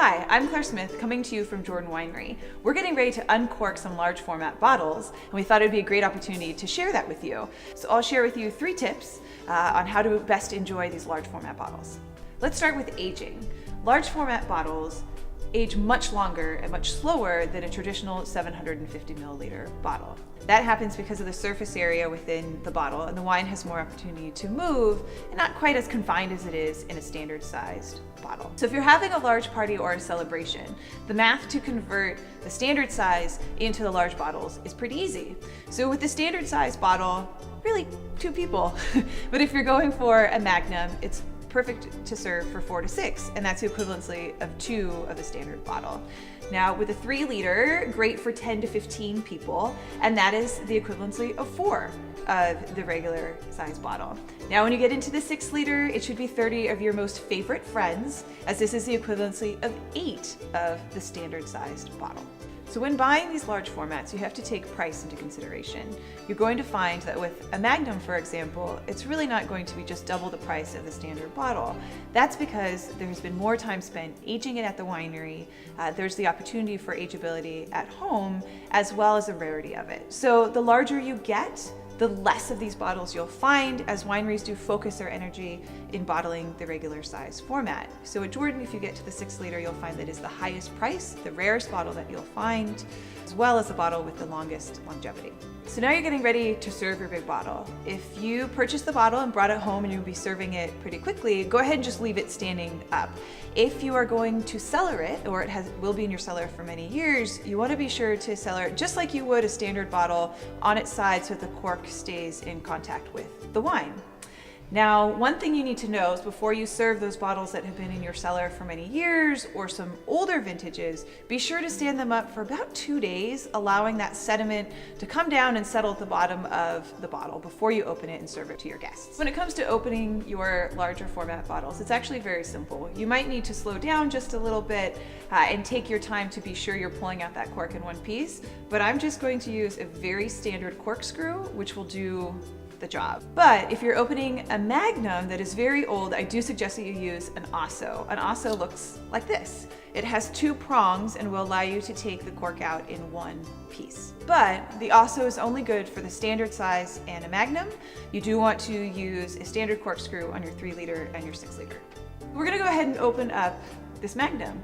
Hi, I'm Claire Smith, coming to you from Jordan Winery. We're getting ready to uncork some large format bottles, and we thought it would be a great opportunity to share that with you. So I'll share with you 3 tips on how to best enjoy these large format bottles. Let's start with aging. Large format bottles age much longer and much slower than a traditional 750 milliliter bottle. That happens because of the surface area within the bottle, and the wine has more opportunity to move and not quite as confined as it is in a standard sized bottle. So if you're having a large party or a celebration, the math to convert the standard size into the large bottles is pretty easy. So with the standard size bottle, really 2 people. But if you're going for a Magnum, it's perfect to serve for 4 to 6, and that's the equivalency of 2 of the standard bottle. Now with a 3 liter, great for 10 to 15 people, and that is the equivalency of 4 of the regular size bottle. Now when you get into the 6 liter, it should be 30 of your most favorite friends, as this is the equivalency of 8 of the standard sized bottle. So when buying these large formats, you have to take price into consideration. You're going to find that with a Magnum, for example, it's really not going to be just double the price of the standard bottle. That's because there's been more time spent aging it at the winery. There's the opportunity for ageability at home, as well as the rarity of it. So the larger you get, the less of these bottles you'll find, as wineries do focus their energy in bottling the regular size format. So at Jordan, if you get to the 6 liter, you'll find that is the highest price, the rarest bottle that you'll find, as well as the bottle with the longest longevity. So now you're getting ready to serve your big bottle. If you purchased the bottle and brought it home and you'll be serving it pretty quickly, go ahead and just leave it standing up. If you are going to cellar it, or it will be in your cellar for many years, you want to be sure to cellar it just like you would a standard bottle on its side so that the cork stays in contact with the wine. Now, one thing you need to know is before you serve those bottles that have been in your cellar for many years or some older vintages, be sure to stand them up for about 2 days, allowing that sediment to come down and settle at the bottom of the bottle before you open it and serve it to your guests. When it comes to opening your larger format bottles, it's actually very simple. You might need to slow down just a little bit and take your time to be sure you're pulling out that cork in one piece, but I'm just going to use a very standard corkscrew, which will do the job. But if you're opening a Magnum that is very old, I do suggest that you use an osso. An osso looks like this. It has 2 prongs and will allow you to take the cork out in one piece. But the osso is only good for the standard size and a Magnum. You do want to use a standard corkscrew on your 3 liter and your 6 liter. We're gonna go ahead and open up this Magnum.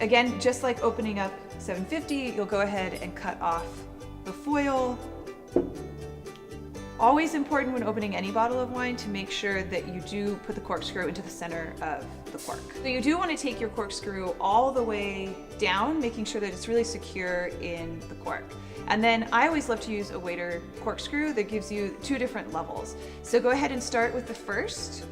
Again, just like opening up 750, you'll go ahead and cut off the foil. Always important when opening any bottle of wine to make sure that you do put the corkscrew into the center of the cork. So you do want to take your corkscrew all the way down, making sure that it's really secure in the cork. And then I always love to use a waiter corkscrew that gives you 2 different levels. So go ahead and start with the first,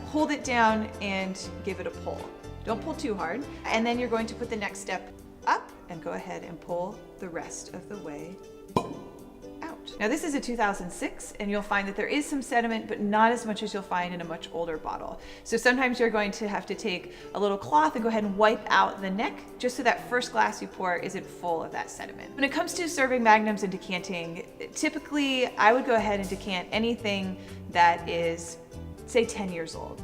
hold it down and give it a pull. Don't pull too hard. And then you're going to put the next step up and go ahead and pull the rest of the way out. Now this is a 2006, and you'll find that there is some sediment, but not as much as you'll find in a much older bottle. So sometimes you're going to have to take a little cloth and go ahead and wipe out the neck, just so that first glass you pour isn't full of that sediment. When it comes to serving Magnums and decanting, typically I would go ahead and decant anything that is, say, 10 years old.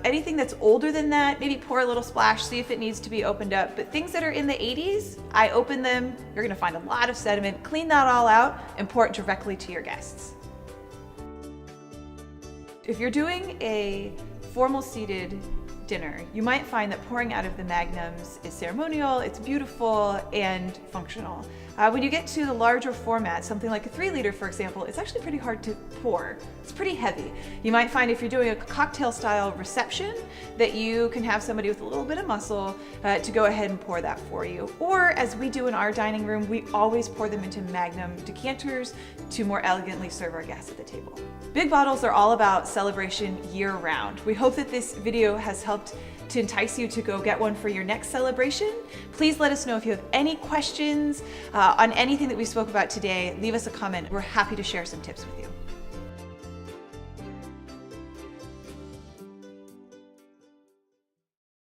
Anything that's older than that, maybe pour a little splash, see if it needs to be opened up. But things that are in the 80s, I open them, you're gonna find a lot of sediment, clean that all out, and pour it directly to your guests. If you're doing a formal seated dinner, you might find that pouring out of the Magnums is ceremonial, it's beautiful, and functional. When you get to the larger format, something like a 3 liter, for example, it's actually pretty hard to pour. It's pretty heavy. You might find if you're doing a cocktail style reception that you can have somebody with a little bit of muscle to go ahead and pour that for you. Or as we do in our dining room, we always pour them into Magnum decanters to more elegantly serve our guests at the table. Big bottles are all about celebration year round. We hope that this video has helped to entice you to go get one for your next celebration. Please let us know if you have any questions on anything that we spoke about today. Leave us a comment. We're happy to share some tips with you.